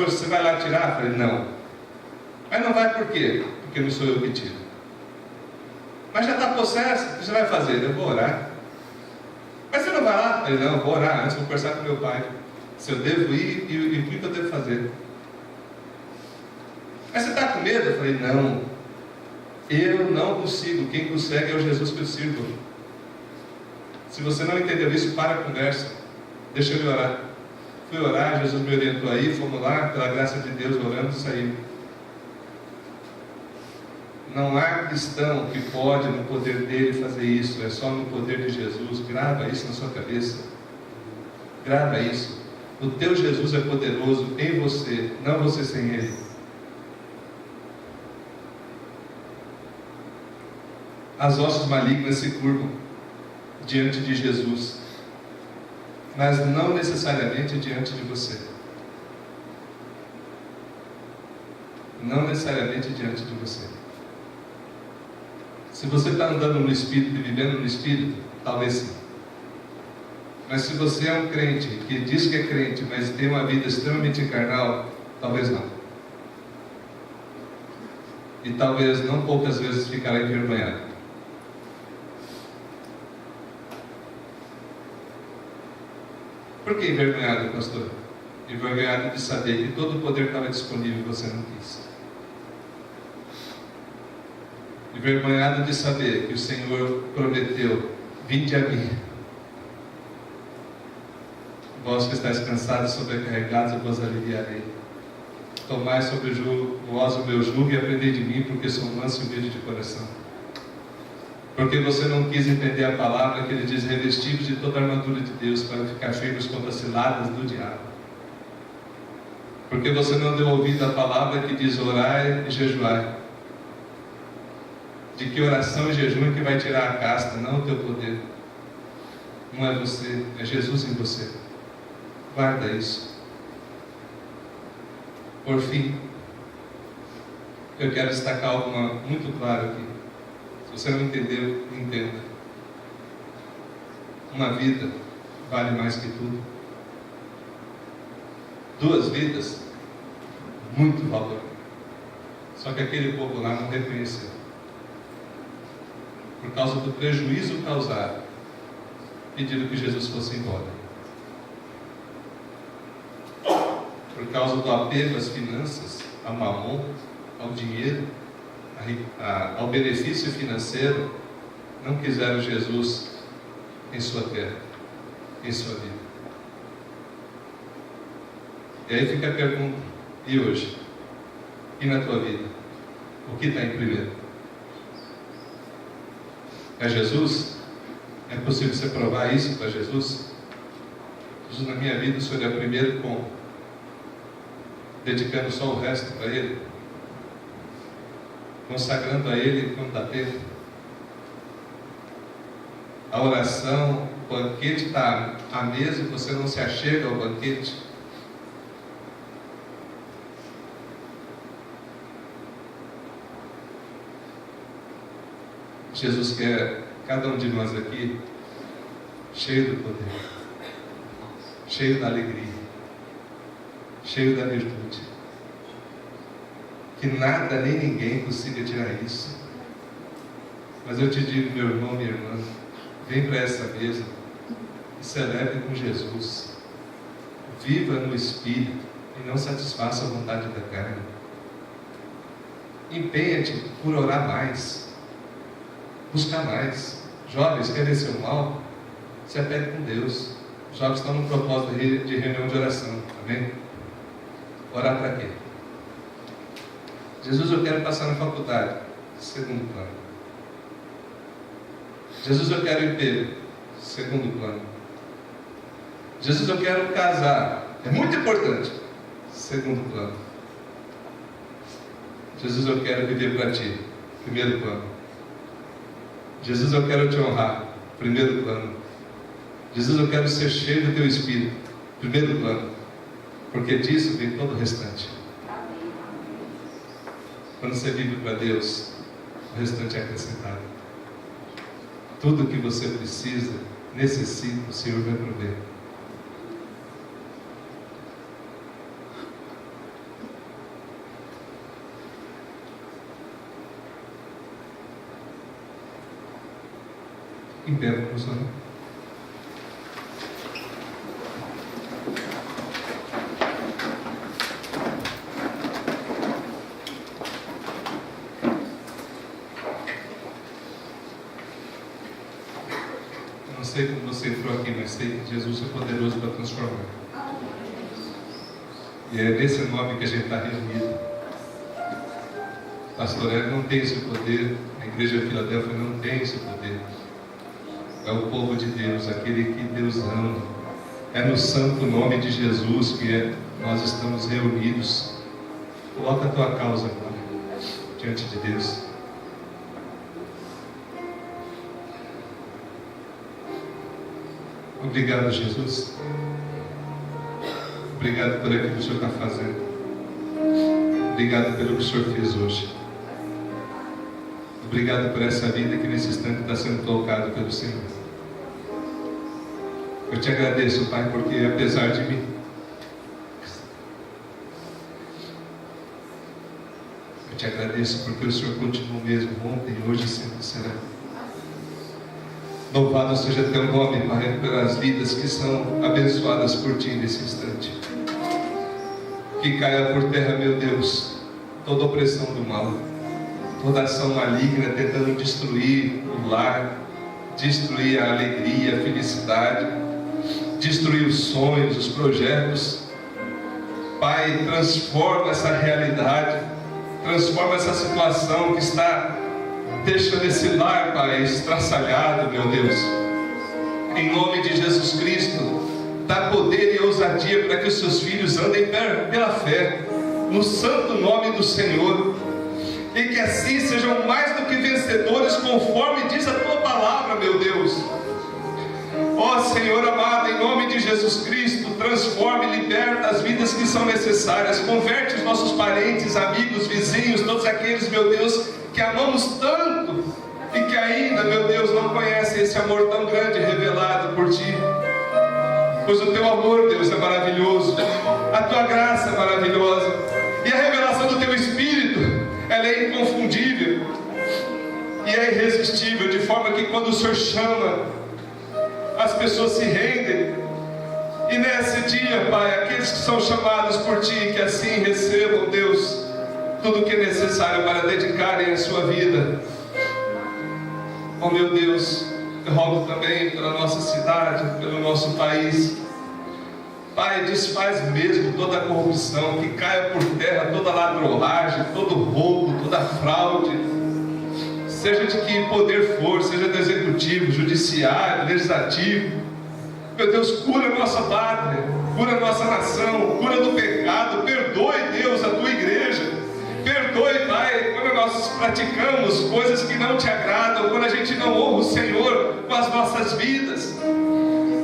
pastor, você vai lá tirar? Eu falei, não. Mas não vai por quê? Porque não sou eu que tiro. Mas já está possesso, o que você vai fazer? Eu vou orar. Mas você não vai lá? Eu falei, não, eu vou orar antes, vou conversar com meu pai. Se eu devo ir e o que eu devo fazer. Mas você está com medo? Eu falei, não. Eu não consigo. Quem consegue é o Jesus que eu sirvo. Se você não entendeu isso, para a conversa. Deixa eu orar. Fui orar, Jesus me orientou aí, fomos lá, pela graça de Deus, orando e saímos. Não há cristão que pode, no poder dele, fazer isso. É só no poder de Jesus. Grava isso na sua cabeça. Grava isso. O teu Jesus é poderoso em você, não você sem ele. As hostes malignas se curvam diante de Jesus, mas não necessariamente diante de você. Não necessariamente diante de você. Se você está andando no Espírito e vivendo no Espírito, talvez sim. Mas se você é um crente que diz que é crente, mas tem uma vida extremamente carnal, talvez não. E talvez não poucas vezes ficará envergonhado. Por que envergonhado, pastor? Envergonhado de saber que todo o poder estava disponível e você não quis. Envergonhado de saber que o Senhor prometeu: vinde a mim, vós que estáis cansados e sobrecarregados, eu vos aliviarei. Tomai sobre vós o meu jugo e aprendei de mim, porque sou manso e humilde de coração. Porque você não quis entender a palavra que ele diz: revestidos de toda a armadura de Deus, para ficar firmes contra as ciladas do diabo. Porque você não deu ouvido à palavra que diz: orai e jejuai. De que oração e jejum é que vai tirar a casta, não o teu poder. Não é você, é Jesus em você. Guarda isso. Por fim, eu quero destacar algo muito claro aqui. Se você não entendeu, entenda. Uma vida vale mais que tudo. 2 vidas, muito valor. Só que aquele povo lá não reconheceu. Por causa do prejuízo causado, pediram que Jesus fosse embora. Por causa do apego às finanças, ao mamon, ao dinheiro, ao benefício financeiro, não quiseram Jesus em sua terra, em sua vida. E aí fica a pergunta: e hoje? E na tua vida? O que está em primeiro? É Jesus? É possível você provar isso para Jesus? Jesus, na minha vida, o Senhor é primeiro como? Dedicando só o resto para Ele? Consagrando a Ele quando dá tempo? A oração, o banquete está à mesa e você não se achega ao banquete? Jesus quer cada um de nós aqui cheio do poder, cheio da alegria, cheio da virtude. Que nada nem ninguém consiga tirar isso. Mas eu te digo, meu irmão, minha irmã, vem para essa mesa e celebre com Jesus. Viva no Espírito e não satisfaça a vontade da carne. Empenha-te por orar mais. Buscar mais. Jovens, querem ser o mal? Se apegue com Deus. Os jovens estão no propósito de reunião de oração. Amém? Orar para quê? Jesus, eu quero passar na faculdade. Segundo plano. Jesus, eu quero emprego. Segundo plano. Jesus, eu quero casar. É muito importante. Segundo plano. Jesus, eu quero viver para Ti. Primeiro plano. Jesus, eu quero Te honrar. Primeiro plano. Jesus, eu quero ser cheio do Teu Espírito. Primeiro plano. Porque disso vem todo o restante. Quando você vive para Deus, o restante é acrescentado. Tudo que você precisa, necessita, o Senhor vai prover. Em pé, vamos orar. Não sei como você entrou aqui, mas sei que Jesus é poderoso para transformar. E é nesse nome que a gente está reunido. Pastor Hélio não tem esse poder, a Igreja de Filadélfia não tem esse poder. É o povo de Deus, aquele que Deus ama. É no santo nome de Jesus que nós estamos reunidos. Coloca a tua causa agora diante de Deus. Obrigado, Jesus. Obrigado por aquilo que o Senhor está fazendo. Obrigado pelo que o Senhor fez hoje. Obrigado por essa vida que nesse instante está sendo tocada pelo Senhor. Eu te agradeço, Pai, porque apesar de mim, eu te agradeço porque o Senhor continua o mesmo ontem, hoje e sempre será. Louvado seja teu nome, Pai, pelas vidas que são abençoadas por ti nesse instante. Que caia por terra, meu Deus, toda opressão do mal, toda ação maligna tentando destruir o lar, destruir a alegria, a felicidade, destruir os sonhos, os projetos. Pai, transforma essa realidade, transforma essa situação que está deixando esse lar, Pai, estraçalhado, meu Deus. Em nome de Jesus Cristo, dá poder e ousadia para que os seus filhos andem pela fé, no santo nome do Senhor, e que assim sejam mais do que vencedores, conforme diz a tua palavra, meu Deus. Ó Senhor amado, em nome de Jesus Cristo, transforma e liberta as vidas que são necessárias, converte os nossos parentes, amigos, vizinhos, todos aqueles, meu Deus, que amamos tanto e que ainda, meu Deus, não conhecem esse amor tão grande revelado por Ti. Pois o Teu amor, Deus, é maravilhoso, a Tua graça é maravilhosa, e a revelação do Teu Espírito, ela é inconfundível e é irresistível, de forma que quando o Senhor chama, as pessoas se rendem. E nesse dia, Pai, aqueles que são chamados por Ti, que assim recebam, Deus, tudo o que é necessário para dedicarem a sua vida. Oh meu Deus, eu rogo também pela nossa cidade, pelo nosso país. Pai, desfaz mesmo toda a corrupção, que caia por terra toda ladroagem, todo roubo, toda fraude, seja de que poder for, seja do executivo, judiciário, legislativo. Meu Deus, cura a nossa pátria, cura a nossa nação, cura do pecado. Perdoe, Deus, a tua igreja. Perdoe, Pai, quando nós praticamos coisas que não te agradam, quando a gente não honra o Senhor com as nossas vidas.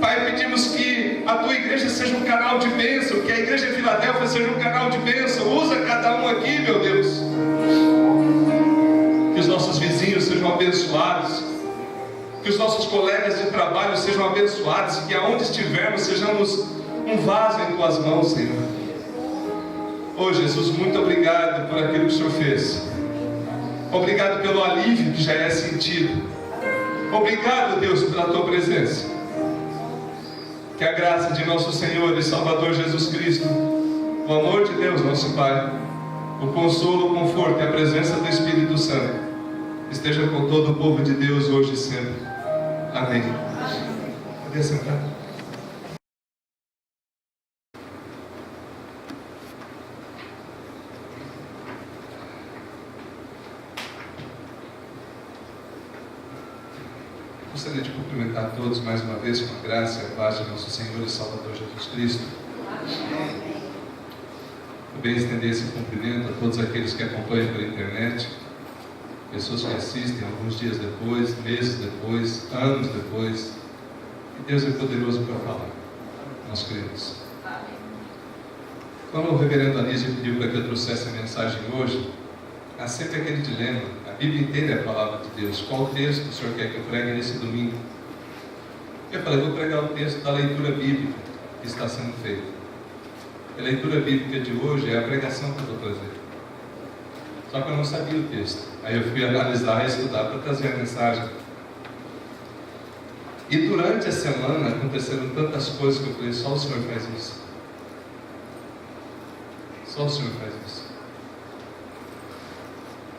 Pai, pedimos que a tua igreja seja um canal de bênção, que a igreja de Filadélfia seja um canal de bênção. Usa cada um aqui, meu Deus. Que os nossos vizinhos sejam abençoados, que os nossos colegas de trabalho sejam abençoados, que aonde estivermos sejamos um vaso em tuas mãos, Senhor. Oh Jesus, muito obrigado por aquilo que o Senhor fez. Obrigado pelo alívio que já é sentido. Obrigado, Deus, pela tua presença. Que a graça de nosso Senhor e Salvador Jesus Cristo, o amor de Deus, nosso Pai, o consolo, o conforto e a presença do Espírito Santo esteja com todo o povo de Deus hoje e sempre. Amém. Pode sentar. Gostaria de cumprimentar a todos mais uma vez com a graça e a paz de nosso Senhor e Salvador Jesus Cristo. Também estender esse cumprimento a todos aqueles que acompanham pela internet, pessoas que assistem alguns dias depois, meses depois, anos depois. E Deus é poderoso para falar, nós cremos. Quando o reverendo Anísio pediu para que eu trouxesse a mensagem hoje, há sempre aquele dilema. A Bíblia inteira é a palavra de Deus. Qual texto o Senhor quer que eu pregue nesse domingo? Eu falei, vou pregar o texto da leitura bíblica que está sendo feita. A leitura bíblica de hoje é a pregação que eu vou trazer. Só que eu não sabia o texto. Aí eu fui analisar e estudar para trazer a mensagem. E durante a semana aconteceram tantas coisas que eu falei, só o Senhor faz isso. Só o Senhor faz isso.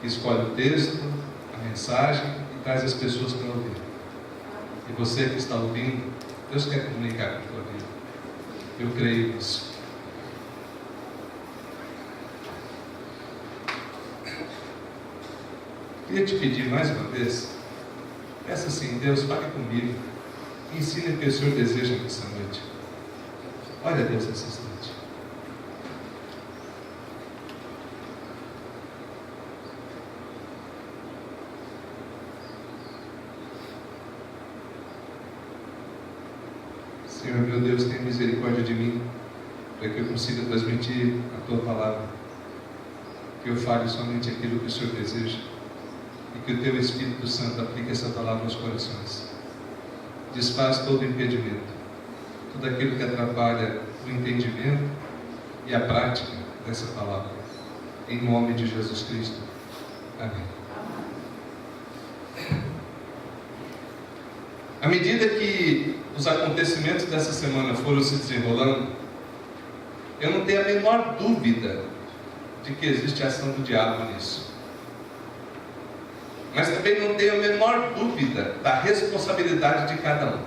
Escolhe o texto, a mensagem e traz as pessoas para ouvir. E você que está ouvindo, Deus quer comunicar com a tua vida. Eu creio nisso. Queria te pedir mais uma vez, peça assim, Deus, fale comigo, me ensine o que o Senhor deseja nessa noite. Olha a Deus nessa instante. Senhor meu Deus, tenha misericórdia de mim, para que eu consiga transmitir a Tua palavra, que eu fale somente aquilo que o Senhor deseja, e que o Teu Espírito Santo aplique essa palavra aos corações. Desfaz todo impedimento, tudo aquilo que atrapalha o entendimento e a prática dessa palavra, em nome de Jesus Cristo. Amém. À medida que os acontecimentos dessa semana foram se desenrolando, eu não tenho a menor dúvida de que existe a ação do diabo nisso. Mas também não tenho a menor dúvida da responsabilidade de cada um.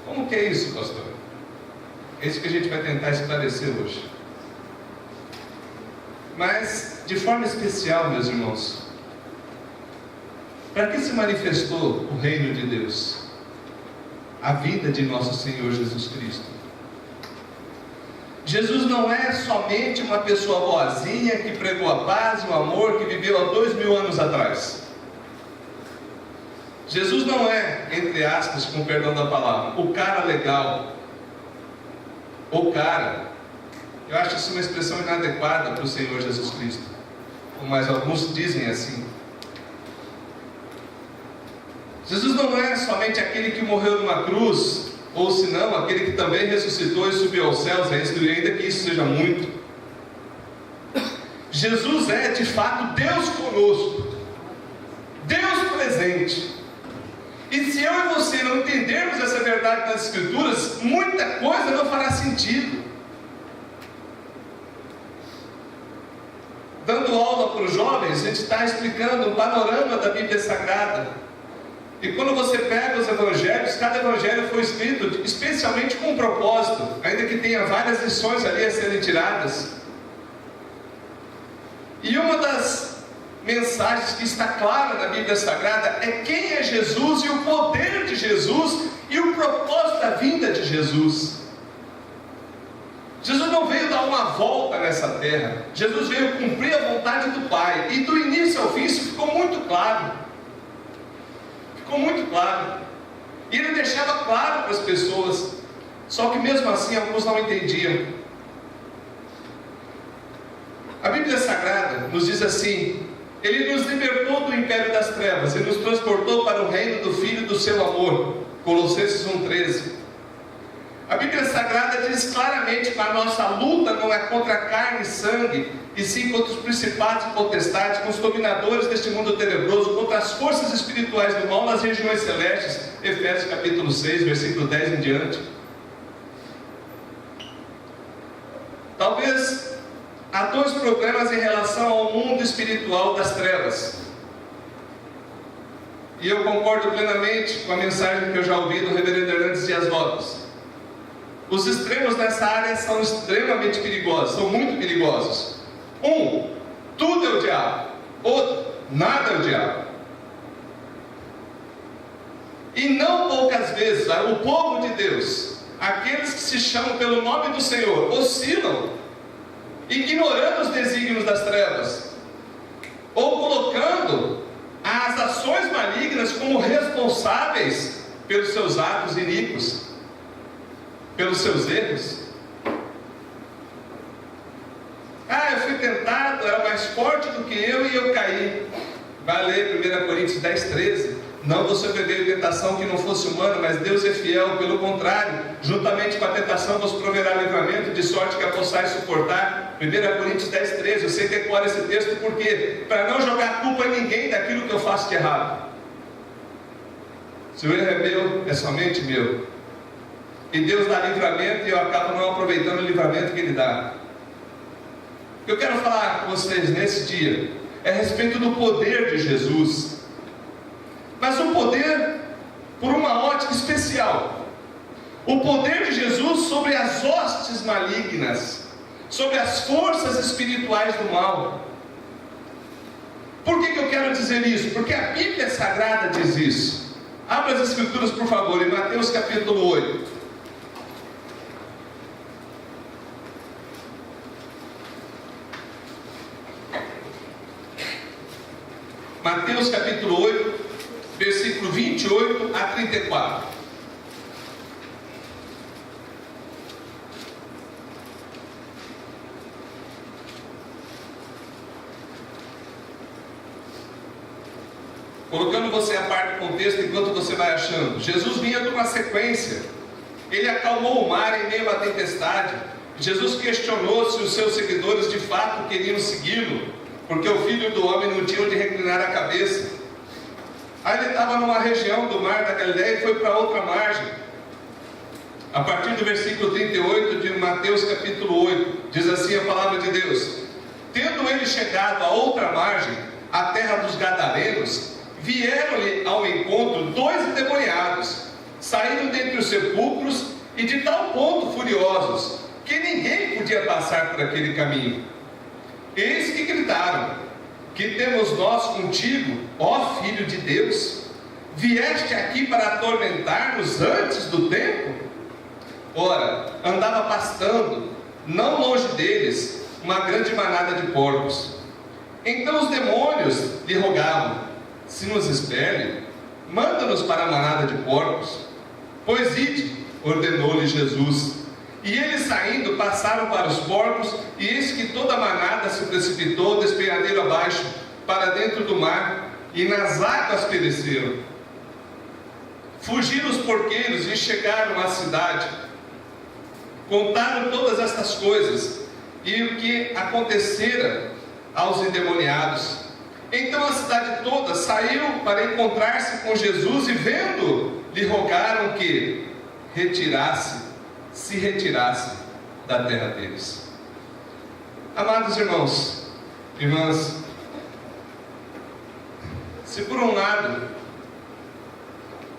Como que é isso, pastor? É isso que a gente vai tentar esclarecer hoje. Mas, de forma especial, meus irmãos, para que se manifestou o reino de Deus? A vida de nosso Senhor Jesus Cristo. Jesus não é somente uma pessoa boazinha que pregou a paz e o amor, que viveu há 2000 anos atrás. Jesus não é, entre aspas, com perdão da palavra, o cara legal. O cara. Eu acho isso uma expressão inadequada para o Senhor Jesus Cristo. Mas alguns dizem assim. Jesus não é somente aquele que morreu numa cruz, ou se não, aquele que também ressuscitou e subiu aos céus, ainda que isso seja muito. Jesus é de fato Deus conosco, Deus presente. E se eu e você não entendermos essa verdade das Escrituras, muita coisa não fará sentido. Dando aula para os jovens, a gente está explicando o panorama da Bíblia Sagrada. E quando você pega os evangelhos, cada evangelho foi escrito especialmente com um propósito, ainda que tenha várias lições ali a serem tiradas. E uma das mensagens que está clara na Bíblia Sagrada é quem é Jesus e o poder de Jesus e o propósito da vinda de Jesus. Jesus não veio dar uma volta nessa terra, Jesus veio cumprir a vontade do Pai, e do início ao fim isso ficou muito claro. Ficou muito claro. E ele deixava claro para as pessoas. Só que mesmo assim alguns não entendiam. A Bíblia Sagrada nos diz assim: Ele nos libertou do império das trevas e nos transportou para o reino do Filho do seu amor. Colossenses 1,13. A Bíblia Sagrada diz claramente que a nossa luta não é contra carne e sangue, e sim contra os principados e potestades, com os dominadores deste mundo tenebroso, contra as forças espirituais do mal nas regiões celestes. Efésios capítulo 6, versículo 10 em diante. Talvez há dois problemas em relação ao mundo espiritual das trevas. E eu concordo plenamente com a mensagem que eu já ouvi do reverendo Hernandes Dias Lopes. Os extremos nessa área são extremamente perigosos, são muito perigosos. Um, tudo é o diabo. Outro, nada é o diabo. E não poucas vezes, o povo de Deus, aqueles que se chamam pelo nome do Senhor, oscilam, ignorando os desígnios das trevas, ou colocando as ações malignas como responsáveis pelos seus atos iníquos, pelos seus erros. Eu fui tentado, era mais forte do que eu e eu caí. Vai ler 1 Coríntios 10, 13. Não vos sobreveio tentação que não fosse humana, mas Deus é fiel, pelo contrário, juntamente com a tentação vos proverá livramento, de sorte que a possais suportar. 1 Coríntios 10, 13. Eu sei decora esse texto porque, para não jogar culpa em ninguém daquilo que eu faço de errado. Se o erro é meu, é somente meu. E Deus dá livramento e eu acabo não aproveitando o livramento que Ele dá. O que eu quero falar com vocês nesse dia é a respeito do poder de Jesus. Mas o poder por uma ótica especial. O poder de Jesus sobre as hostes malignas, sobre as forças espirituais do mal. Por que eu quero dizer isso? Porque a Bíblia Sagrada diz isso. Abra as Escrituras, por favor, em Mateus capítulo 8. Mateus capítulo 8, versículo 28 a 34. Colocando você a parte do contexto enquanto você vai achando. Jesus vinha de uma sequência. Ele acalmou o mar em meio à tempestade. Jesus questionou se os seus seguidores de fato queriam segui-lo, porque o Filho do Homem não tinha onde reclinar a cabeça. Aí ele estava numa região do mar da Galileia e foi para outra margem. A partir do versículo 38 de Mateus capítulo 8, diz assim a palavra de Deus: tendo ele chegado a outra margem, a terra dos Gadarenos, vieram-lhe ao encontro 2 endemoniados, saindo dentre os sepulcros, e de tal ponto furiosos, que ninguém podia passar por aquele caminho. Eis que gritaram: que temos nós contigo, ó Filho de Deus? Vieste aqui para atormentar-nos antes do tempo? Ora, andava pastando, não longe deles, uma grande manada de porcos. Então os demônios lhe rogavam: se nos expele, manda-nos para a manada de porcos. Pois ide, ordenou-lhe Jesus. E eles saindo, passaram para os porcos, e eis que toda a manada se precipitou, despenhadeiro abaixo, para dentro do mar, e nas águas pereceram. Fugiram os porqueiros e chegaram à cidade. Contaram todas estas coisas, e o que acontecera aos endemoniados. Então a cidade toda saiu para encontrar-se com Jesus, e vendo, lhe rogaram que se retirasse da terra deles. Amados irmãos, irmãs, se por um lado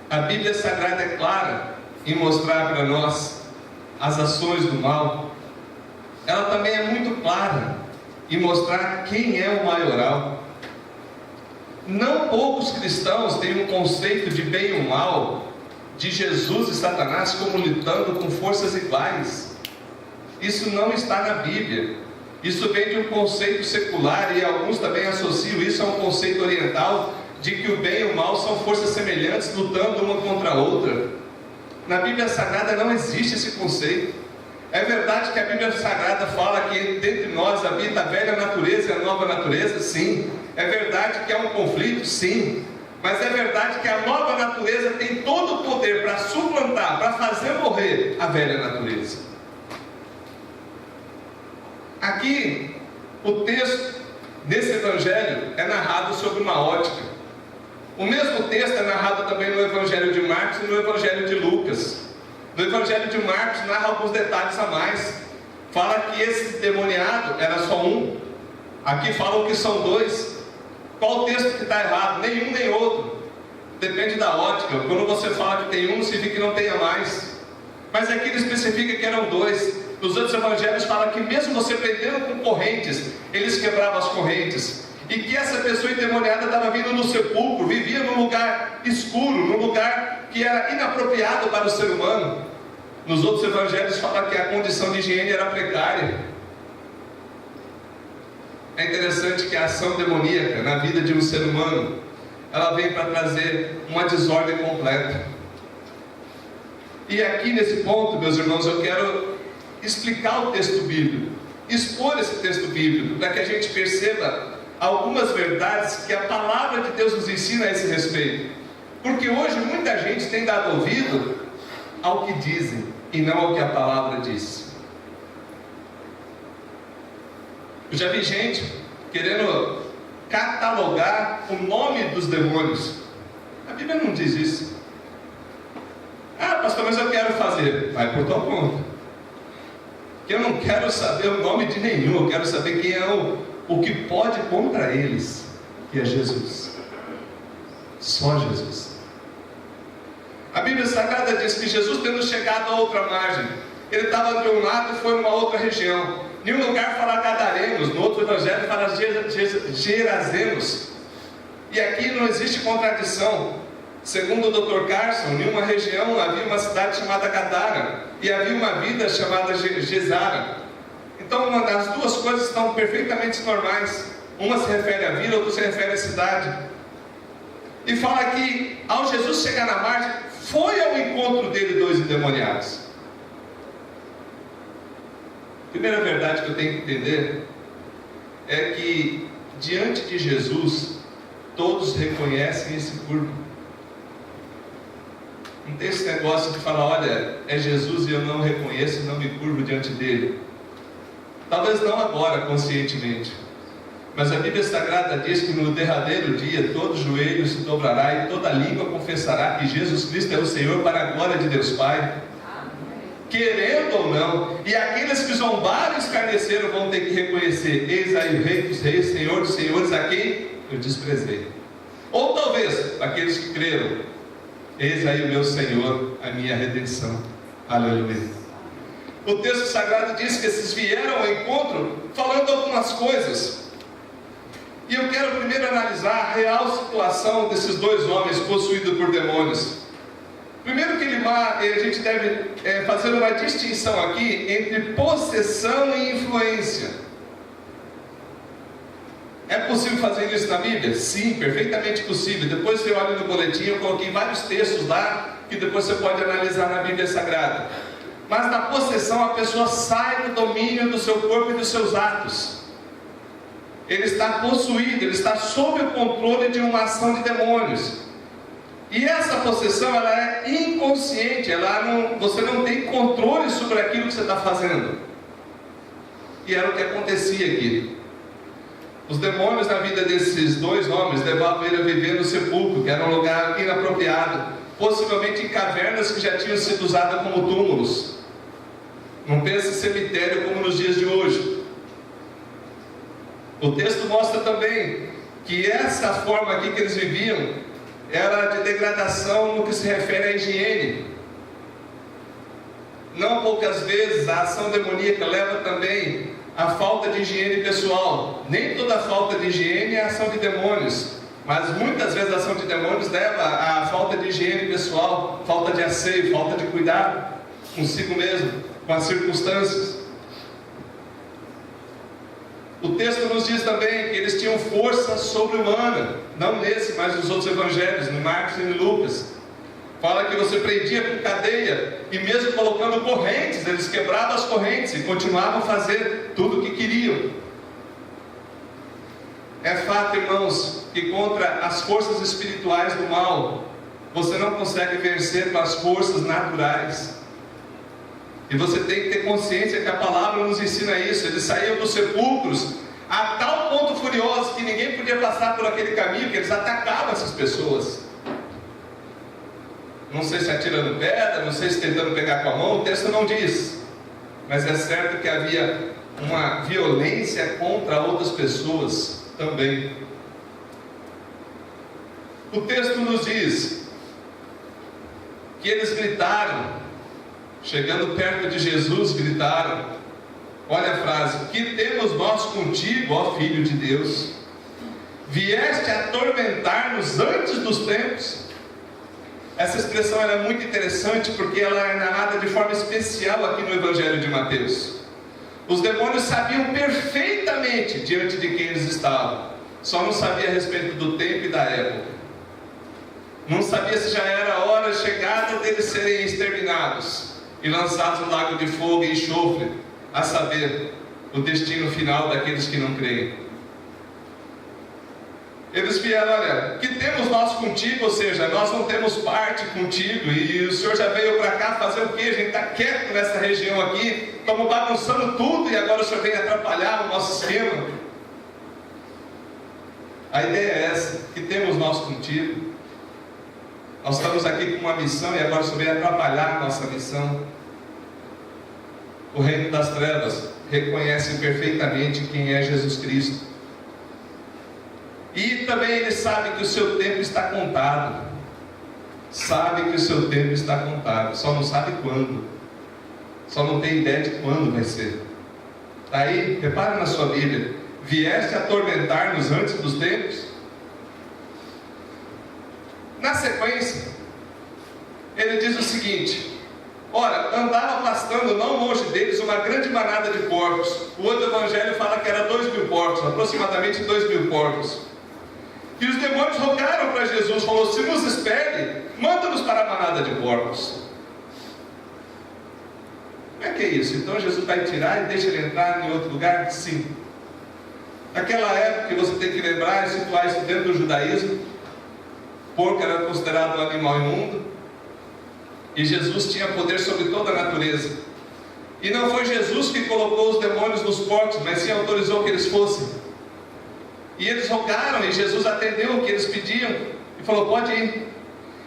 a Bíblia Sagrada é clara em mostrar para nós as ações do mal, ela também é muito clara em mostrar quem é o maioral. Não poucos cristãos têm um conceito de bem e mal, de Jesus e Satanás como lutando com forças iguais. Isso não está na Bíblia. Isso vem de um conceito secular, e alguns também associam isso a um conceito oriental, de que o bem e o mal são forças semelhantes lutando uma contra a outra. Na Bíblia Sagrada não existe esse conceito. É verdade que a Bíblia Sagrada fala que dentre nós habita a velha natureza e a nova natureza? Sim. É verdade que há um conflito? Sim. Mas é verdade que a nova natureza tem todo o poder para suplantar, para fazer morrer a velha natureza. Aqui, o texto desse evangelho é narrado sobre uma ótica. O mesmo texto é narrado também no evangelho de Marcos e no evangelho de Lucas. No evangelho de Marcos narra alguns detalhes a mais. Fala que esse demoniado era só um. Aqui falam que são 2. Qual o texto que está errado? Nenhum nem outro. Depende da ótica. Quando você fala que tem um, significa que não tenha mais. Mas aqui ele especifica que eram 2. Nos outros evangelhos fala que mesmo você prendendo com correntes, eles quebravam as correntes. E que essa pessoa endemoniada estava vindo no sepulcro, vivia num lugar escuro, num lugar que era inapropriado para o ser humano. Nos outros evangelhos fala que a condição de higiene era precária. É interessante que a ação demoníaca na vida de um ser humano, ela vem para trazer uma desordem completa. E aqui nesse ponto, meus irmãos, eu quero explicar o texto bíblico, expor esse texto bíblico, para que a gente perceba algumas verdades que a palavra de Deus nos ensina a esse respeito. Porque hoje muita gente tem dado ouvido ao que dizem e não ao que a palavra diz. Eu já vi gente querendo catalogar o nome dos demônios. A Bíblia não diz isso. Ah, pastor, mas eu quero fazer. Vai por tua conta. Porque eu não quero saber o nome de nenhum. Eu quero saber quem é o que pode contra eles, que é Jesus. Só Jesus. A Bíblia Sagrada diz que Jesus, tendo chegado a outra margem, ele estava de um lado e foi numa outra região. Em um lugar fala Gadarenos, no outro evangelho fala Gerazenos. E aqui não existe contradição. Segundo o Dr. Carson, em uma região havia uma cidade chamada Gadara e havia uma vida chamada Gesara. Então as duas coisas estão perfeitamente normais. Uma se refere à vila, outra se refere à cidade. E fala que ao Jesus chegar na margem, foi ao encontro dele 2 endemoniados. A primeira verdade que eu tenho que entender é que diante de Jesus todos reconhecem esse curvo. Não tem esse negócio de falar, olha, é Jesus e eu não reconheço e não me curvo diante dele. Talvez não agora, conscientemente. Mas a Bíblia Sagrada diz que no derradeiro dia todo joelho se dobrará e toda língua confessará que Jesus Cristo é o Senhor, para a glória de Deus Pai. Amém. Querendo ou não, e aqueles que zombaram e escarneceram vão ter que reconhecer: eis aí o Rei dos Reis, Senhor dos Senhores, a quem eu desprezei. Ou talvez aqueles que creram: eis aí o meu Senhor, a minha redenção. Aleluia. O texto sagrado diz que esses vieram ao encontro falando algumas coisas. E eu quero primeiro analisar a real situação desses 2 homens possuídos por demônios. Primeiro que a gente deve fazer uma distinção aqui entre possessão e influência. É possível fazer isso na Bíblia? Sim, perfeitamente possível. Depois você olha no boletim, eu coloquei vários textos lá, que depois você pode analisar na Bíblia Sagrada. Mas na possessão a pessoa sai do domínio do seu corpo e dos seus atos. Ele está possuído, ele está sob o controle de uma ação de demônios. E essa possessão, ela é inconsciente, você não tem controle sobre aquilo que você está fazendo. E era o que acontecia aqui. Os demônios na vida desses 2 homens levavam ele a viver no sepulcro, que era um lugar inapropriado, possivelmente em cavernas que já tinham sido usadas como túmulos. Não pense em cemitério como nos dias de hoje. O texto mostra também que essa forma aqui que eles viviam era de degradação no que se refere à higiene. Não poucas vezes a ação demoníaca leva também à falta de higiene pessoal. Nem toda falta de higiene é ação de demônios, mas muitas vezes a ação de demônios leva à falta de higiene pessoal, falta de asseio, falta de cuidado consigo mesmo, com as circunstâncias. O texto nos diz também que eles tinham força sobre-humana, não nesse, mas nos outros evangelhos, no Marcos e no Lucas. Fala que você prendia com cadeia, e mesmo colocando correntes, eles quebravam as correntes e continuavam a fazer tudo o que queriam. É fato, irmãos, que contra as forças espirituais do mal, você não consegue vencer com as forças naturais. E você tem que ter consciência que a palavra nos ensina isso. Eles saíam dos sepulcros a tal ponto furioso que ninguém podia passar por aquele caminho, que eles atacavam essas pessoas. Não sei se atirando pedra, não sei se tentando pegar com a mão, o texto não diz. Mas é certo que havia uma violência contra outras pessoas também. O texto nos diz que eles gritaram. Chegando perto de Jesus, gritaram. Olha a frase: que temos nós contigo, ó Filho de Deus? Vieste atormentar-nos antes dos tempos. Essa expressão é muito interessante, porque ela é narrada de forma especial aqui no Evangelho de Mateus. Os demônios sabiam perfeitamente diante de quem eles estavam, só não sabia a respeito do tempo e da época. Não sabia se já era a hora chegada deles serem exterminados e lançados no lago de fogo e enxofre, a saber, o destino final daqueles que não creem. Eles vieram: olha, que temos nós contigo? Ou seja, nós não temos parte contigo, e o Senhor já veio para cá fazer o quê? A gente está quieto nessa região aqui, estamos bagunçando tudo, e agora o Senhor vem atrapalhar o nosso esquema. A ideia é essa, que temos nós contigo. Nós estamos aqui com uma missão e agora só vem atrapalhar a nossa missão. O reino das trevas reconhece perfeitamente quem é Jesus Cristo. E também ele sabe que o seu tempo está contado. Sabe que o seu tempo está contado, só não sabe quando. Só não tem ideia de quando vai ser. Daí, repare na sua Bíblia: vieste atormentar-nos antes dos tempos. Na sequência, ele diz o seguinte: ora, andava pastando não longe deles uma grande manada de porcos. O outro evangelho fala que era 2.000 porcos, aproximadamente 2.000 porcos. E os demônios rogaram para Jesus, falou: se nos espere, manda-nos para a manada de porcos. Como é que é isso? Então Jesus vai tirar e deixa ele entrar em outro lugar? Sim. Naquela época, que você tem que lembrar e situar isso dentro do judaísmo, porco era considerado um animal imundo, e Jesus tinha poder sobre toda a natureza. E não foi Jesus que colocou os demônios nos porcos, mas sim autorizou que eles fossem. E eles rogaram, e Jesus atendeu o que eles pediam, e falou: pode ir.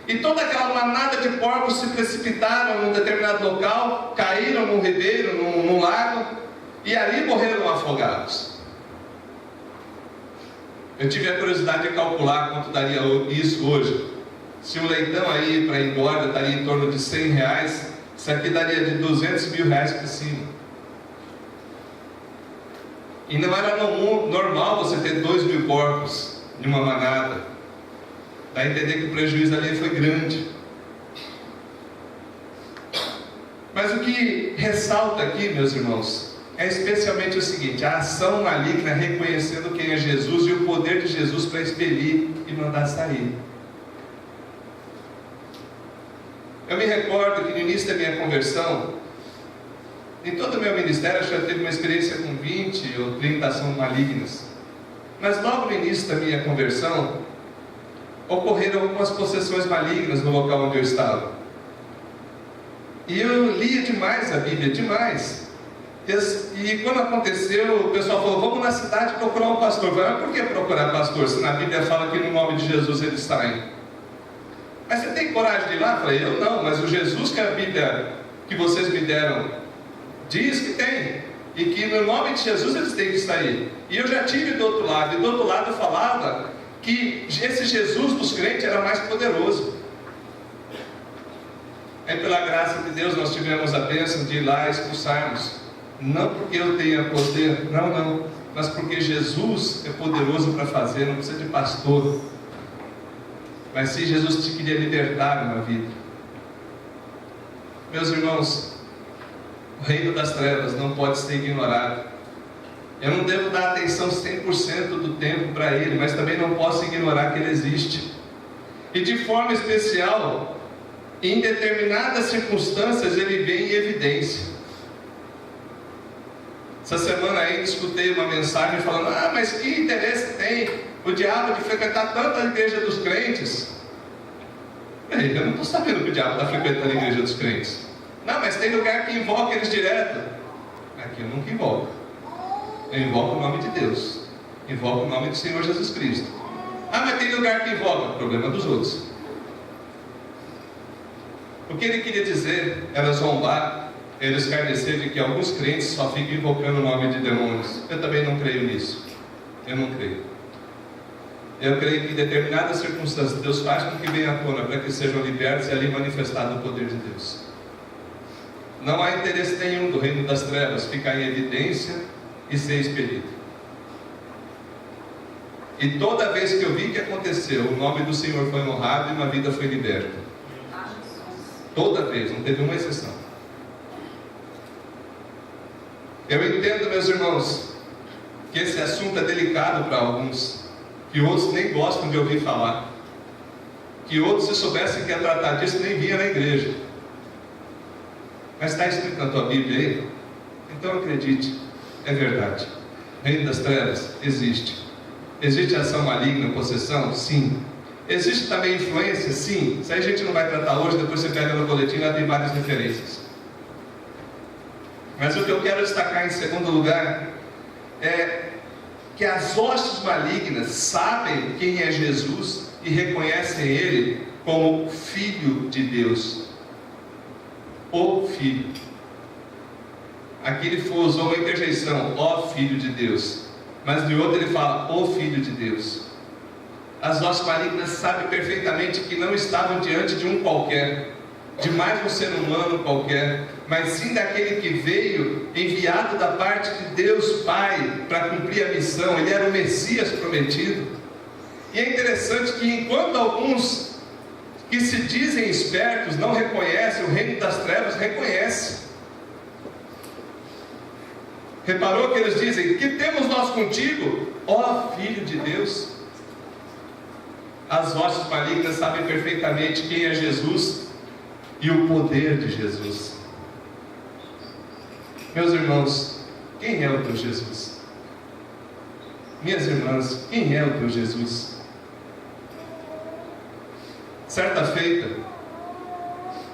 E toda aquela manada de porcos se precipitaram num determinado local, caíram num ribeiro, num lago, e ali morreram afogados. Eu tive a curiosidade de calcular quanto daria isso hoje. Se o leitão aí para engorda estaria em torno de R$100, isso aqui daria de R$200 mil para cima. E não era normal você ter 2.000 porcos em uma manada. Dá a entender que o prejuízo ali foi grande. Mas o que ressalta aqui, meus irmãos, é especialmente o seguinte: a ação maligna reconhecendo quem é Jesus e o poder de Jesus para expelir e mandar sair. Eu me recordo que no início da minha conversão, em todo o meu ministério, eu já tive uma experiência com 20 ou 30 ações malignas. Mas logo no início da minha conversão, ocorreram algumas possessões malignas no local onde eu estava. E eu lia demais a Bíblia, demais. E quando aconteceu, o pessoal falou: vamos na cidade procurar um pastor. Eu falei: mas por que procurar pastor, se na Bíblia fala que no nome de Jesus eles saem? Mas você tem coragem de ir lá? Eu falei: eu não, mas o Jesus que a Bíblia que vocês me deram diz que tem, e que no nome de Jesus eles têm que sair. E eu já tive do outro lado, e do outro lado falava que esse Jesus dos crentes era mais poderoso. Aí, pela graça de Deus, nós tivemos a bênção de ir lá e expulsarmos. Não porque eu tenha poder, não, mas porque Jesus é poderoso para fazer, não precisa de pastor. Mas se Jesus te queria libertar uma vida. Meus irmãos, o reino das trevas não pode ser ignorado. Eu não devo dar atenção 100% do tempo para ele, mas também não posso ignorar que ele existe. E de forma especial, em determinadas circunstâncias, ele vem em evidência. Essa semana aí escutei uma mensagem falando: mas que interesse tem o diabo de frequentar tanto a igreja dos crentes? Eu não estou sabendo que o diabo está frequentando a igreja dos crentes. Não, mas tem lugar que invoca eles direto. Aqui eu nunca invoco. Eu invoco o nome de Deus, invoco o nome do Senhor Jesus Cristo. Mas tem lugar que invoca, problema dos outros. O que ele queria dizer era zombar, era escarnecer de que alguns crentes só ficam invocando o nome de demônios. Eu também não creio nisso. Eu não creio. Eu creio que em determinadas circunstâncias Deus faz com que venha à tona para que sejam libertos e ali manifestado o poder de Deus. Não há interesse nenhum do reino das trevas ficar em evidência e ser expelido. E toda vez que eu vi que aconteceu, o nome do Senhor foi honrado e uma vida foi liberta. Toda vez, não teve uma exceção. Eu entendo, meus irmãos, que esse assunto é delicado para alguns, que outros nem gostam de ouvir falar, que outros, se soubessem que ia tratar disso, nem vinha na igreja. Mas está escrito na tua Bíblia aí? Então acredite, é verdade. O reino das trevas existe. Existe ação maligna, possessão? Sim. Existe também influência? Sim. Isso aí a gente não vai tratar hoje, depois você pega no boletim, lá tem várias referências. Mas o que eu quero destacar em segundo lugar é que as hostes malignas sabem quem é Jesus e reconhecem Ele como Filho de Deus. O Filho. Aqui ele usou uma interjeição, ó Filho de Deus. Mas no outro ele fala, o Filho de Deus. As hostes malignas sabem perfeitamente que não estavam diante de um qualquer, de mais um ser humano qualquer, mas sim daquele que veio enviado da parte de Deus Pai para cumprir a missão. Ele era o Messias prometido. E é interessante que enquanto alguns que se dizem espertos não reconhecem, o reino das trevas reconhece. Reparou que eles dizem, que temos nós contigo, ó Filho de Deus? As hostes malignas sabem perfeitamente quem é Jesus e o poder de Jesus. Meus irmãos, quem é o teu Jesus? Minhas irmãs, quem é o teu Jesus? Certa feita,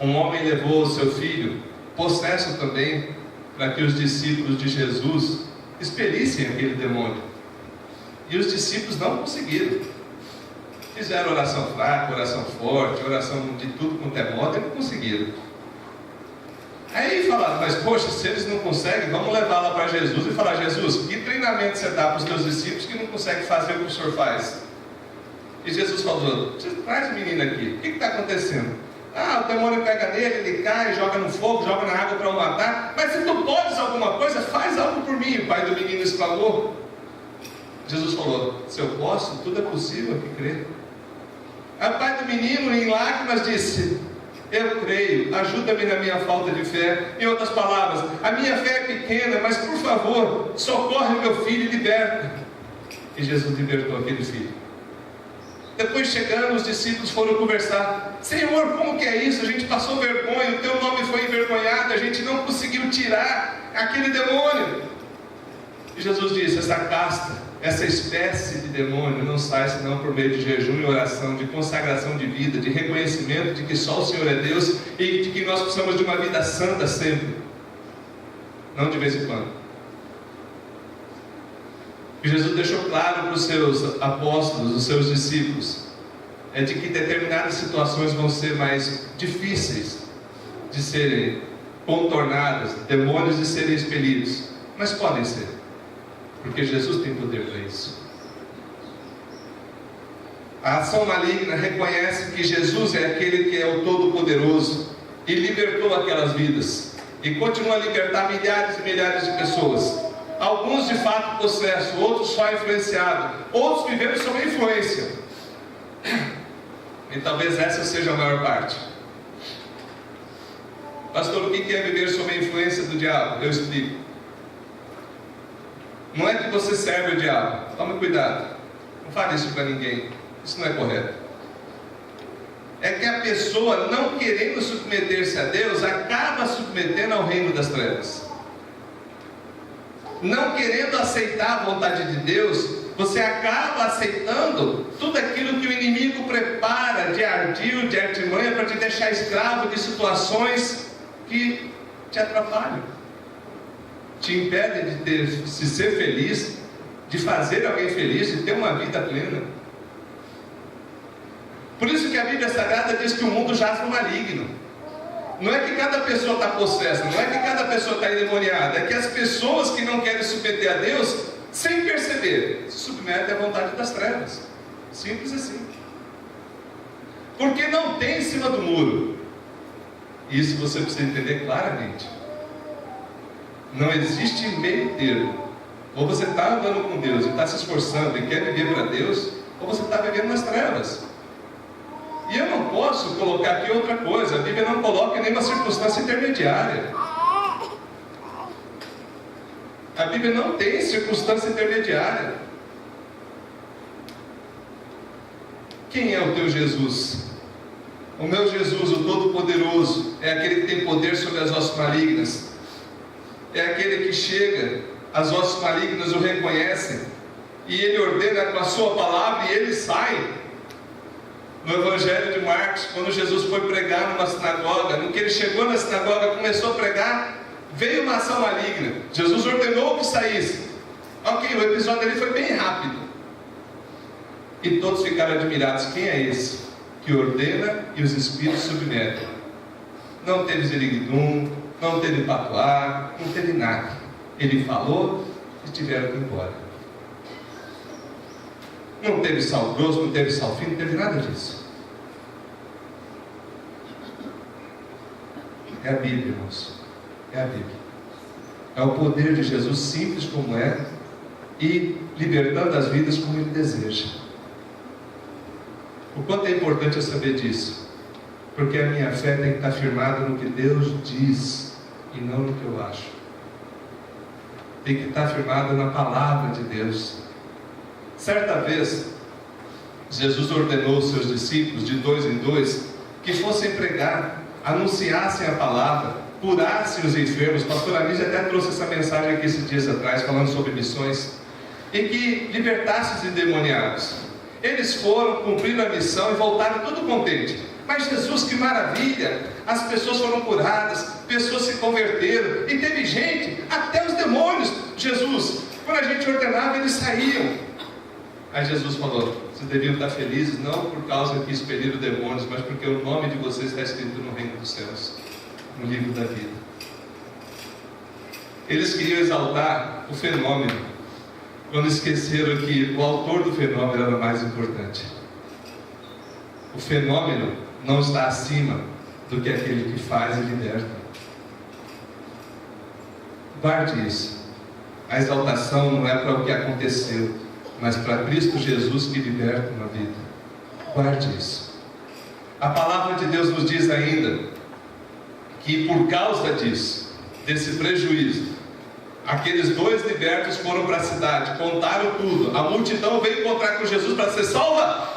um homem levou o seu filho, possesso também, para que os discípulos de Jesus expelissem aquele demônio. E os discípulos não conseguiram. Fizeram oração fraca, oração forte, oração de tudo quanto é moda, e não conseguiram. Aí falaram, mas poxa, se eles não conseguem, vamos levar lá para Jesus e falar, Jesus, que treinamento você dá para os teus discípulos que não conseguem fazer o que o Senhor faz? E Jesus falou, traz o menino aqui, o que está acontecendo? Ah, o demônio pega nele, ele cai, joga no fogo, joga na água para o matar. Mas se tu podes alguma coisa, faz algo por mim. O pai do menino exclamou. Jesus falou, se eu posso, tudo é possível que crê. Aí o pai do menino, em lágrimas, disse, eu creio, ajuda-me na minha falta de fé. Em outras palavras, a minha fé é pequena, mas por favor, socorre meu filho e liberta. E Jesus libertou aquele filho. Depois chegando, os discípulos foram conversar. Senhor, como que é isso? A gente passou vergonha, o teu nome foi envergonhado, a gente não conseguiu tirar aquele demônio. E Jesus disse, essa casta, essa espécie de demônio não sai senão por meio de jejum e oração, de consagração de vida, de reconhecimento de que só o Senhor é Deus e de que nós precisamos de uma vida santa sempre, não de vez em quando. E Jesus deixou claro para os seus apóstolos, os seus discípulos, de que determinadas situações vão ser mais difíceis de serem contornadas, demônios de serem expelidos, mas podem ser, porque Jesus tem poder para isso. A ação maligna reconhece que Jesus é aquele que é o Todo-Poderoso e libertou aquelas vidas e continua a libertar milhares e milhares de pessoas. Alguns de fato possessos, outros só influenciados, outros vivendo sob a influência. E talvez essa seja a maior parte. Pastor, o que é viver sob a influência do diabo? Eu explico. Não é que você serve o diabo, tome cuidado, não fale isso para ninguém, isso não é correto. É que a pessoa, não querendo submeter-se a Deus, acaba submetendo ao reino das trevas. Não querendo aceitar a vontade de Deus, você acaba aceitando tudo aquilo que o inimigo prepara de ardil, de artimanha, para te deixar escravo de situações que te atrapalham, te impedem de ser feliz, de fazer alguém feliz, de ter uma vida plena. Por isso que a Bíblia Sagrada diz que o mundo jaz no maligno. Não é que cada pessoa está possessa, não é que cada pessoa está endemoniada, é que as pessoas que não querem submeter a Deus, sem perceber, se submetem à vontade das trevas. Simples assim. Porque não tem em cima do muro. Isso você precisa entender claramente. Não existe meio termo. Ou você está andando com Deus e está se esforçando e quer viver para Deus, ou você está vivendo nas trevas. E eu não posso colocar aqui outra coisa. A Bíblia não coloca nenhuma circunstância intermediária. A Bíblia não tem circunstância intermediária. Quem é o teu Jesus? O meu Jesus, o Todo-Poderoso, é aquele que tem poder sobre as hostes malignas. É aquele que chega, as hostes malignas o reconhecem, e ele ordena com a sua palavra e ele sai. No Evangelho de Marcos, quando Jesus foi pregar numa sinagoga, no que ele chegou na sinagoga, começou a pregar, veio uma ação maligna. Jesus ordenou que saísse. Ok, o episódio ali foi bem rápido. E todos ficaram admirados. Quem é esse que ordena e os espíritos submetem? Não teve ziriguidum, não teve patuá, não teve nada. Ele falou e tiveram que ir embora. Não teve sal grosso, não teve sal fino, não teve nada disso. É a Bíblia, irmãos. É a Bíblia. É o poder de Jesus, simples como é, e libertando as vidas como Ele deseja. O quanto é importante eu saber disso? Porque a minha fé tem que estar firmada no que Deus diz e não no que eu acho. Tem que estar firmada na palavra de Deus. Certa vez, Jesus ordenou aos seus discípulos, de 2 em 2, que fossem pregar, anunciassem a palavra, curassem os enfermos. Pastor Anísio até trouxe essa mensagem aqui esses dias atrás, falando sobre missões, e que libertassem os endemoniados. Eles foram, cumpriram a missão e voltaram tudo contentes. Mas Jesus, que maravilha! As pessoas foram curadas, pessoas se converteram, e teve gente, até os demônios. Jesus, quando a gente ordenava, eles saíam. Aí Jesus falou: vocês deviam estar felizes, não por causa que expeliram demônios, mas porque o nome de vocês está escrito no reino dos céus, no livro da vida. Eles queriam exaltar o fenômeno, quando esqueceram que o autor do fenômeno era o mais importante. O fenômeno não está acima do que aquele que faz e liberta. Guarde isso. A exaltação não é para o que aconteceu, mas para Cristo Jesus que liberta uma vida. Guarde isso. A palavra de Deus nos diz ainda que por causa disso, desse prejuízo, aqueles 2 libertos foram para a cidade, contaram tudo. A multidão veio encontrar com Jesus para ser salva.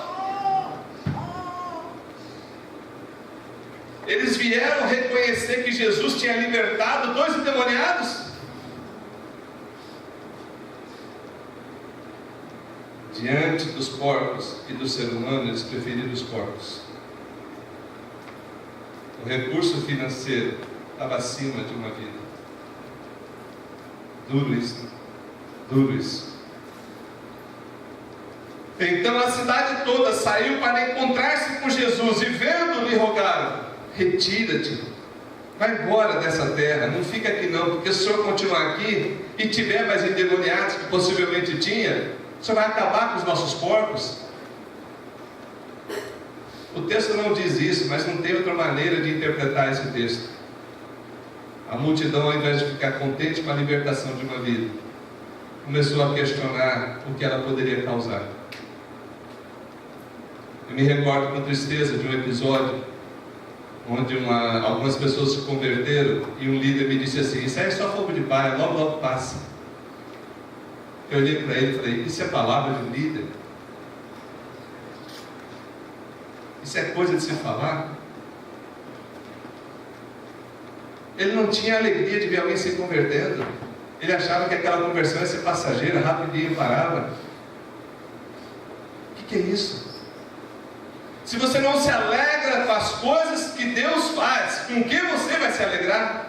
Eles vieram reconhecer que Jesus tinha libertado 2 endemoniados. Diante dos porcos e do ser humano, eles preferiram os porcos. O recurso financeiro estava acima de uma vida. Duro isso. Duro isso. Então a cidade toda saiu para encontrar-se com Jesus, e vendo, lhe rogaram: retira-te, vai embora dessa terra, não fica aqui não, porque se o senhor continuar aqui e tiver mais endemoniados que possivelmente tinha, o senhor vai acabar com os nossos porcos. O texto não diz isso, mas não tem outra maneira de interpretar esse texto. A multidão, ao invés de ficar contente com a libertação de uma vida, começou a questionar o que ela poderia causar. Eu me recordo com tristeza de um episódio onde algumas pessoas se converteram, e um líder me disse assim: isso aí é só fogo de palha, logo logo passa. Eu olhei para ele e falei: isso é palavra de um líder? Isso é coisa de se falar? Ele não tinha alegria de ver alguém se convertendo. Ele achava que aquela conversão ia ser passageira, rapidinho parava. O que é isso? Se você não se alegra com as coisas que Deus faz, com que você vai se alegrar?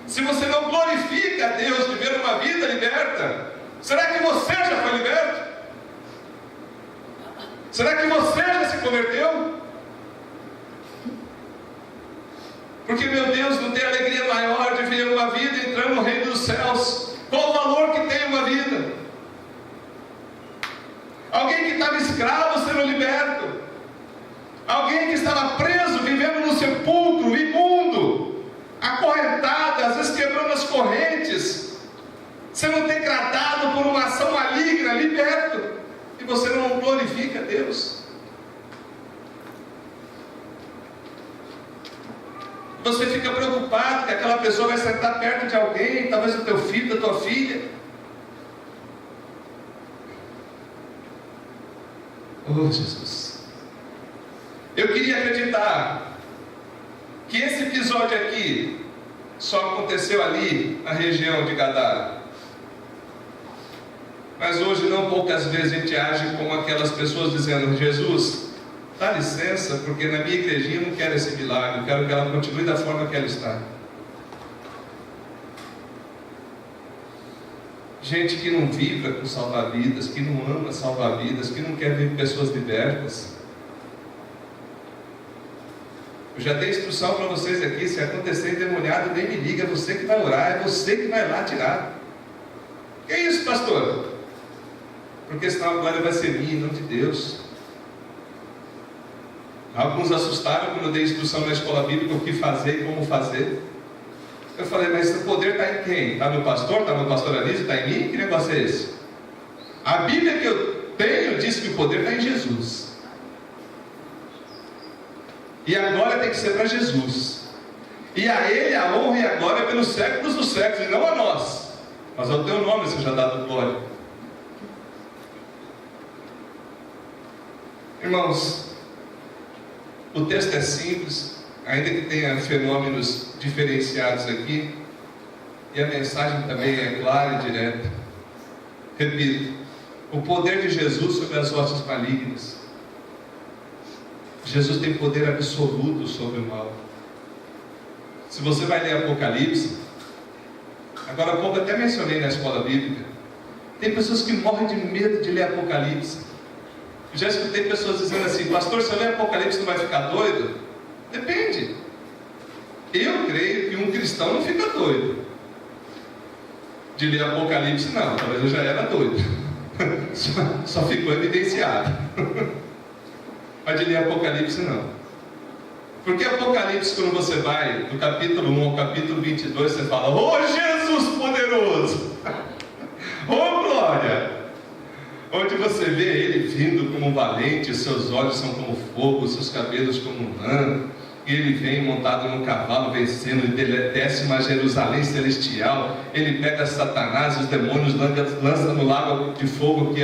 Se você não glorifica a Deus de ver uma vida liberta, será que você já foi liberto? Será que você já se converteu? Porque, meu Deus, não tem alegria maior de ver uma vida entrando no reino dos céus. Qual o valor que tem uma vida? Alguém que estava escravo sendo liberto. Alguém que estava preso, vivendo no sepulcro, imundo, acorrentado, às vezes quebrando as correntes, sendo degradado por uma ação maligna, liberto. E você não glorifica a Deus. Você fica preocupado que aquela pessoa vai sentar perto de alguém, talvez do teu filho, da tua filha. Oh, Jesus. Eu queria acreditar que esse episódio aqui só aconteceu ali na região de Gadara. Mas hoje não poucas vezes a gente age como aquelas pessoas dizendo: Jesus, dá licença, porque na minha igrejinha eu não quero esse milagre, eu quero que ela continue da forma que ela está. Gente que não vibra com salvar-vidas, que não ama salvar-vidas, que não quer ver pessoas libertas. Eu já dei instrução para vocês aqui: se acontecer endemoniado, nem me liga, é você que vai orar, é você que vai lá tirar. Que é isso, pastor? Porque senão a glória vai ser minha e não de Deus. Alguns assustaram quando eu dei instrução na escola bíblica o que fazer e como fazer. Eu falei: mas o poder está em quem? Está no pastor? Está no pastor Anísio? Está em mim? Que negócio é esse? A Bíblia que eu tenho diz que o poder está em Jesus. E a glória tem que ser para Jesus. E a Ele a honra e a glória pelos séculos dos séculos, e não a nós. Mas ao teu nome seja dado glória. Irmãos, o texto é simples, ainda que tenha fenômenos diferenciados aqui, e a mensagem também é clara e direta. Repito: o poder de Jesus sobre as hostes malignas. Jesus tem poder absoluto sobre o mal. Se você vai ler Apocalipse, agora há pouco até mencionei na escola bíblica, tem pessoas que morrem de medo de ler Apocalipse. Eu já escutei pessoas dizendo assim: pastor, se eu ler Apocalipse não vai ficar doido? Depende. Eu creio que um cristão não fica doido de ler Apocalipse, não. Talvez eu já era doido. Só ficou evidenciado. Mas de ler Apocalipse, não. Porque Apocalipse, quando você vai do capítulo 1 ao capítulo 22, você fala: oh Jesus poderoso! Oh glória! Onde você vê ele vindo como um valente, seus olhos são como fogo, seus cabelos como lã, e ele vem montado num cavalo vencendo, ele desce uma Jerusalém celestial, ele pega Satanás e os demônios, lança no lago de fogo,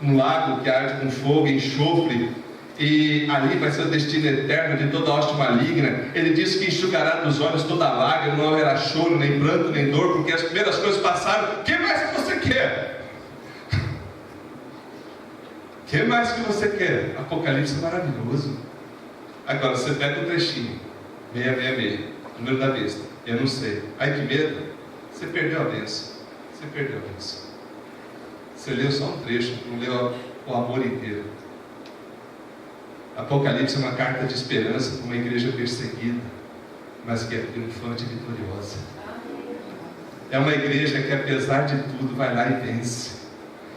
um lago que arde com fogo e enxofre, e ali vai ser o destino eterno de toda hoste maligna. Ele diz que enxugará dos olhos toda lágrima, não haverá choro, nem pranto, nem dor, porque as primeiras coisas passaram. O que mais que você quer? O que mais que você quer? Apocalipse é maravilhoso. Agora você pega o trechinho 666, número da besta. Eu não sei. Ai que medo. Você perdeu a bênção. Você perdeu a bênção. Você leu só um trecho, não leu o amor inteiro. Apocalipse é uma carta de esperança para uma igreja perseguida, mas que é triunfante e vitoriosa. É uma igreja que, apesar de tudo, vai lá e vence.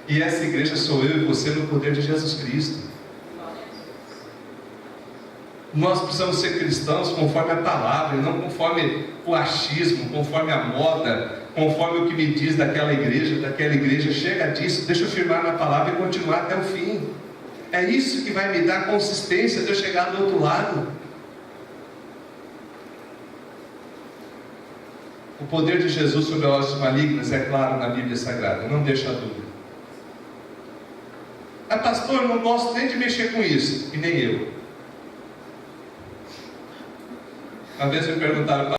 E essa igreja sou eu e você no poder de Jesus Cristo. Nós precisamos ser cristãos conforme a palavra, e não conforme o achismo, conforme a moda, conforme o que me diz daquela igreja. Chega disso, deixa eu firmar na palavra e continuar até o fim. É isso que vai me dar consistência de eu chegar do outro lado. O poder de Jesus sobre as hostes malignas é claro na Bíblia Sagrada, não deixa dúvida. Ah, pastor, não gosto nem de mexer com isso. E nem eu. Uma vez me perguntaram: